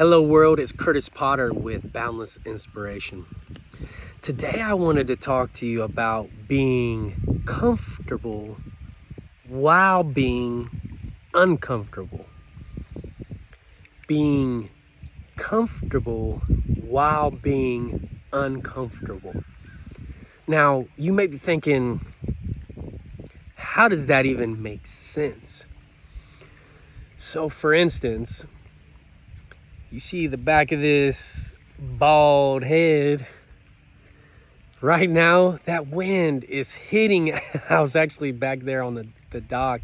Hello world, it's Kurtis Potter with Boundless Inspiration. Today I wanted to talk to you about being comfortable while being uncomfortable. Being comfortable while being uncomfortable. Now, you may be thinking, how does that even make sense? So for instance, you see the back of this bald head. Right now, that wind is hitting. I was actually back there on the dock,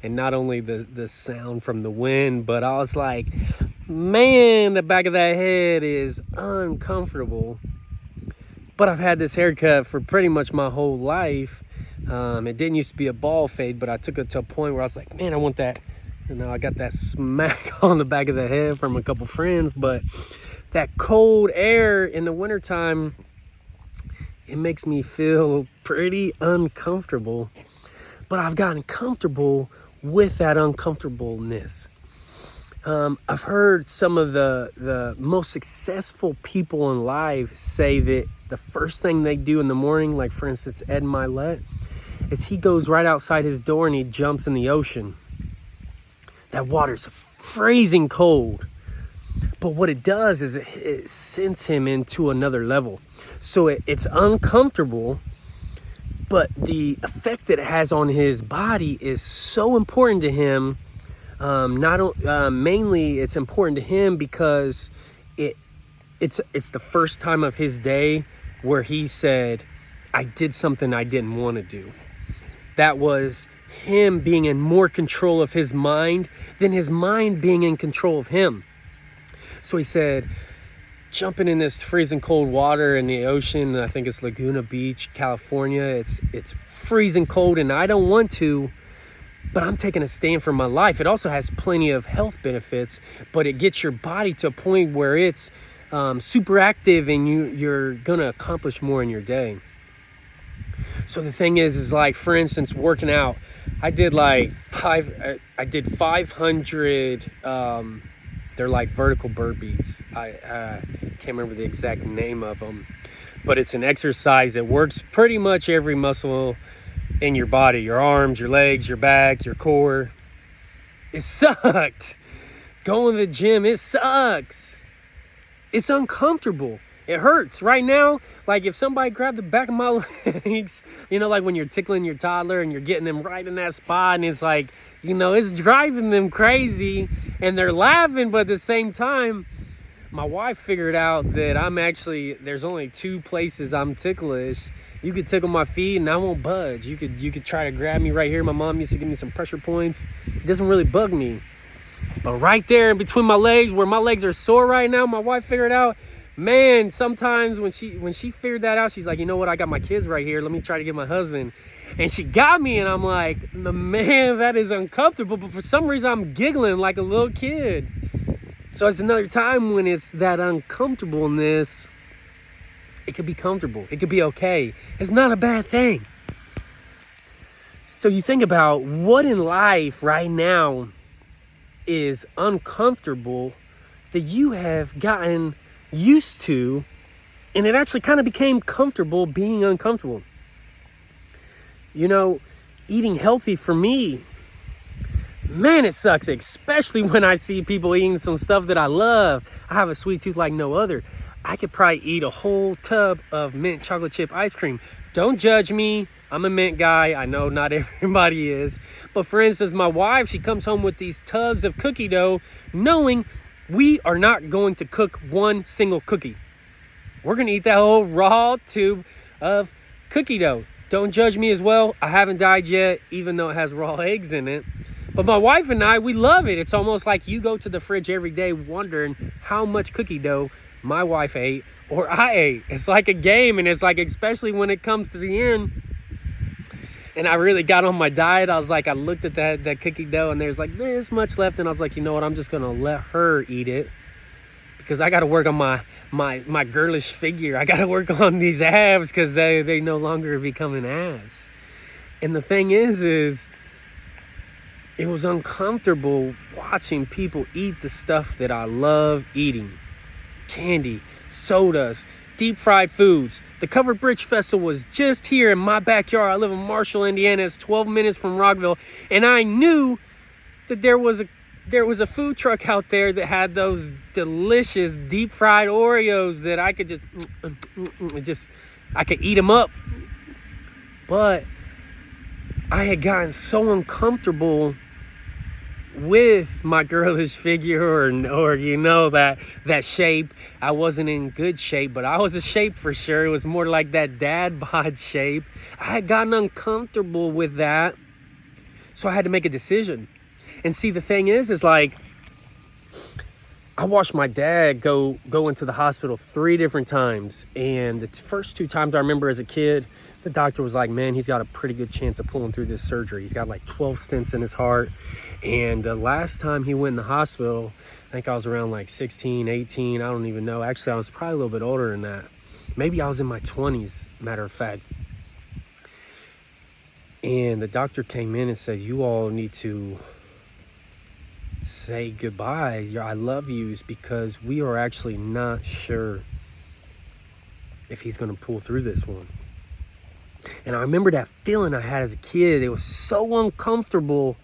and not only the sound from the wind, but I was like, man, the back of that head is uncomfortable. But I've had this haircut for pretty much my whole life. It didn't used to be a bald fade, but I took it to a point where I was like, man, I want that. I got that smack on the back of the head from a couple friends, but that cold air in the wintertime, it makes me feel pretty uncomfortable. But I've gotten comfortable with that uncomfortableness. I've heard some of the most successful people in life say that the first thing they do in the morning, like for instance, Ed Milet, is he goes right outside his door and he jumps in the ocean. That water's freezing cold. But what it does is it sends him into another level. So it's uncomfortable, but the effect that it has on his body is so important to him. Mainly it's important to him because it's the first time of his day where he said, I did something I didn't want to do. That was him being in more control of his mind than his mind being in control of him. So he said, jumping in this freezing cold water in the ocean, I think it's Laguna Beach, California, it's freezing cold and I don't want to, but I'm taking a stand for my life. It also has plenty of health benefits, but it gets your body to a point where it's super active and you're gonna accomplish more in your day. So the thing is like, for instance, working out, I did 500, they're like vertical burpees. I can't remember the exact name of them, but it's an exercise that works pretty much every muscle in your body, your arms, your legs, your back, your core. It sucked. Going to the gym, it sucks. It's uncomfortable. It hurts right now. Like if somebody grabbed the back of my legs, like when you're tickling your toddler and you're getting them right in that spot and it's like, it's driving them crazy and they're laughing. But at the same time, my wife figured out that there's only two places I'm ticklish. You could tickle my feet and I won't budge. You could try to grab me right here. My mom used to give me some pressure points. It doesn't really bug me. But right there in between my legs, where my legs are sore right now, my wife figured out, man, sometimes when she figured that out, she's like, you know what? I got my kids right here. Let me try to get my husband. And she got me and I'm like, man, that is uncomfortable. But for some reason, I'm giggling like a little kid. So it's another time when it's that uncomfortableness. It could be comfortable. It could be okay. It's not a bad thing. So you think about what in life right now is uncomfortable that you have gotten used to, and it actually kind of became comfortable being uncomfortable. Eating healthy for me, man, it sucks, especially when I see people eating some stuff that I love. I have a sweet tooth like no other. I could probably eat a whole tub of mint chocolate chip ice cream. Don't judge me. I'm a mint guy. I know not everybody is. But for instance, my wife, she comes home with these tubs of cookie dough, knowing we are not going to cook one single cookie. We're going to eat that whole raw tube of cookie dough. Don't judge me as well. I haven't died yet, even though it has raw eggs in it. But my wife and I, we love it. It's almost like you go to the fridge every day wondering how much cookie dough my wife ate or I ate. It's like a game, and it's like, especially when it comes to the end, and I really got on my diet, I was like, I looked at that cookie dough and there's like this much left, and I was like, you know what, I'm just gonna let her eat it because I got to work on my girlish figure. I got to work on these abs because they no longer becoming abs. And the thing is it was uncomfortable watching people eat the stuff that I love eating. Candy, sodas, deep fried foods. The Covered Bridge Festival was just here in my backyard. I live in Marshall, Indiana. It's 12 minutes from Rockville. And I knew that there was a food truck out there that had those delicious deep fried Oreos that I could I could eat them up. But I had gotten so uncomfortable with my girlish figure or that shape. I wasn't in good shape, but I was a shape for sure. It was more like that dad bod shape. I had gotten uncomfortable with that. So I had to make a decision. And see, the thing is like, I watched my dad go into the hospital 3 different times. And the first 2 times I remember as a kid, the doctor was like, man, he's got a pretty good chance of pulling through this surgery. He's got like 12 stents in his heart. And the last time he went in the hospital, I think I was around like 16, 18. I don't even know. Actually, I was probably a little bit older than that. Maybe I was in my 20s, matter of fact. And the doctor came in and said, you all need to say goodbye, your I love yous, because we are actually not sure if he's going to pull through this one. And I remember that feeling I had as a kid. It was so uncomfortable.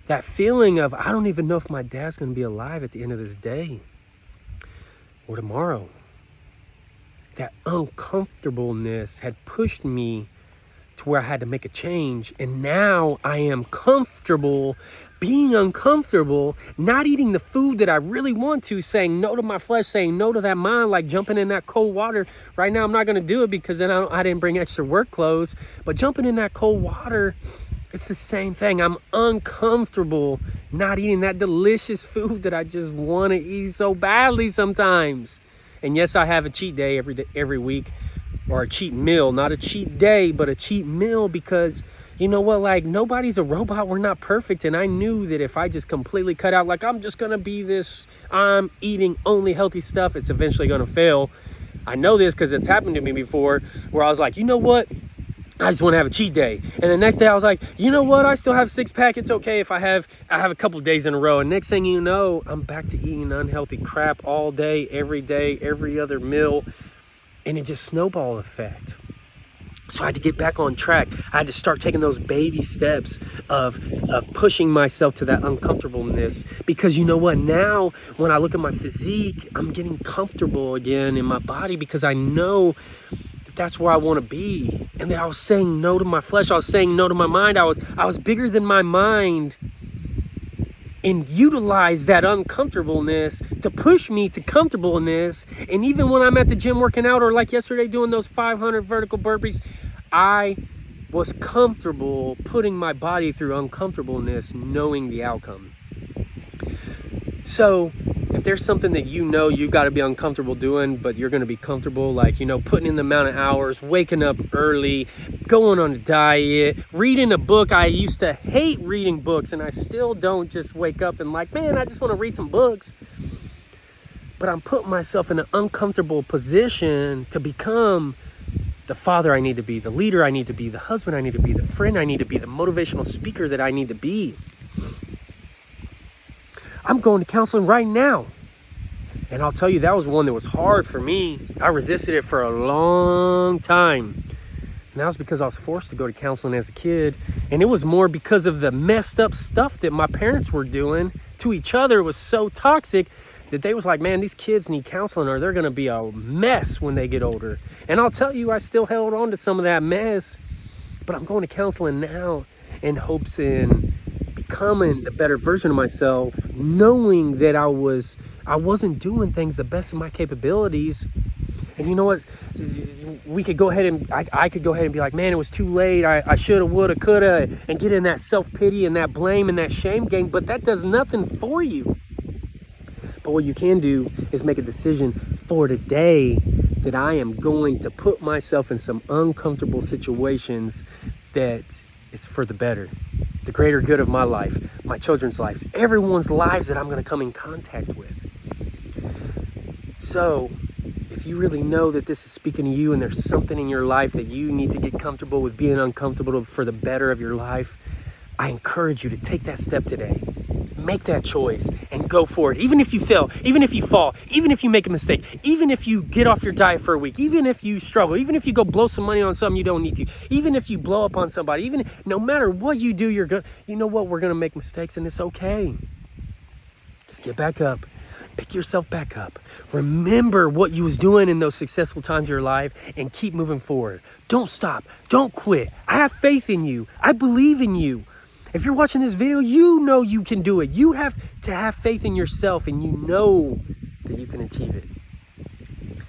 That feeling of, I don't even know if my dad's going to be alive at the end of this day or tomorrow. That uncomfortableness had pushed me to where I had to make a change. And now I am comfortable being uncomfortable, not eating the food that I really want to, saying no to my flesh, saying no to that mind, like jumping in that cold water. Right now I'm not going to do it because then I didn't bring extra work clothes. But jumping in that cold water, it's the same thing. I'm uncomfortable not eating that delicious food that I just want to eat so badly sometimes. And yes, I have a cheat day every week. Or a cheat meal, not a cheat day, but a cheat meal, because you know what, like, nobody's a robot. We're not perfect. And I knew that if I just completely cut out, like, I'm just going to be this, I'm eating only healthy stuff, it's eventually going to fail. I know this because it's happened to me before, where I was like, you know what? I just want to have a cheat day. And the next day I was like, you know what? I still have 6-pack. It's okay if I have a couple days in a row. And next thing you know, I'm back to eating unhealthy crap all day, every other meal. And it just snowball effect. So I had to get back on track. I had to start taking those baby steps of pushing myself to that uncomfortableness. Because you know what? Now, when I look at my physique, I'm getting comfortable again in my body because I know that that's where I want to be. And that I was saying no to my flesh. I was saying no to my mind. I was bigger than my mind. And utilize that uncomfortableness to push me to comfortableness. And even when I'm at the gym working out, or like yesterday doing those 500 vertical burpees, I was comfortable putting my body through uncomfortableness, knowing the outcome. So if there's something that you know you got to be uncomfortable doing, but you're going to be comfortable, like, you know, putting in the amount of hours, waking up early, going on a diet, reading a book. I used to hate reading books, and I still don't just wake up and like, man, I just want to read some books. But I'm putting myself in an uncomfortable position to become the father I need to be, the leader I need to be, the husband I need to be, the friend I need to be, the motivational speaker that I need to be. I'm going to counseling right now. And I'll tell you, that was one that was hard for me. I resisted it for a long time. And that was because I was forced to go to counseling as a kid. And it was more because of the messed up stuff that my parents were doing to each other. It was so toxic that they was like, man, these kids need counseling or they're going to be a mess when they get older. And I'll tell you, I still held on to some of that mess. But I'm going to counseling now in hopes in becoming the better version of myself, knowing that I wasn't doing things the best of my capabilities. And you know what? We could go ahead and I could go ahead and be like, man, it was too late. I shoulda, woulda, coulda, and get in that self-pity and that blame and that shame game. But that does nothing for you. But what you can do is make a decision for today that I am going to put myself in some uncomfortable situations that is for the better. The greater good of my life, my children's lives, everyone's lives that I'm going to come in contact with. So, if you really know that this is speaking to you and there's something in your life that you need to get comfortable with being uncomfortable for the better of your life, I encourage you to take that step today. Make that choice and go for it. Even if you fail, even if you fall, even if you make a mistake, even if you get off your diet for a week, even if you struggle, even if you go blow some money on something you don't need to, even if you blow up on somebody, even no matter what you do, you know what, we're going to make mistakes, and it's okay. Just get back up. Pick yourself back up. Remember what you was doing in those successful times of your life and keep moving forward. Don't stop. Don't quit. I have faith in you. I believe in you. If you're watching this video, you know you can do it. You have to have faith in yourself, and you know that you can achieve it.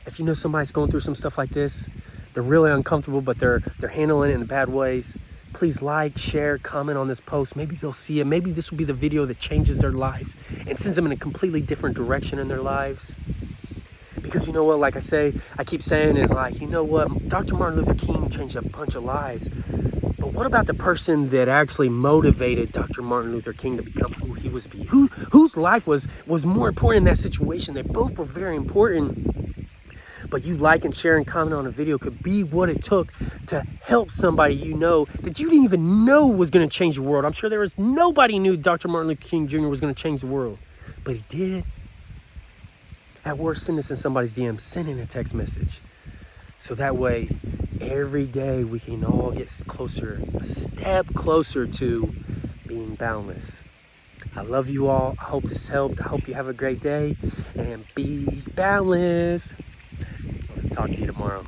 If you know somebody's going through some stuff like this, they're really uncomfortable, but they're handling it in bad ways, please like, share, comment on this post. Maybe they'll see it. Maybe this will be the video that changes their lives and sends them in a completely different direction in their lives. Because you know what, like I keep saying is like, you know what, Dr. Martin Luther King changed a bunch of lives. But what about the person that actually motivated Dr. Martin Luther King to become who he was? Whose life was more important in that situation? They both were very important. But you like and share and comment on a video could be what it took to help somebody you know that you didn't even know was going to change the world. I'm sure there was nobody knew Dr. Martin Luther King Jr. was going to change the world. But he did. At worst, send this in somebody's DM. Send in a text message. So that way, every day we can all get closer, a step closer to being boundless. I love you all. I hope this helped. I hope you have a great day and be boundless. Let's talk to you tomorrow.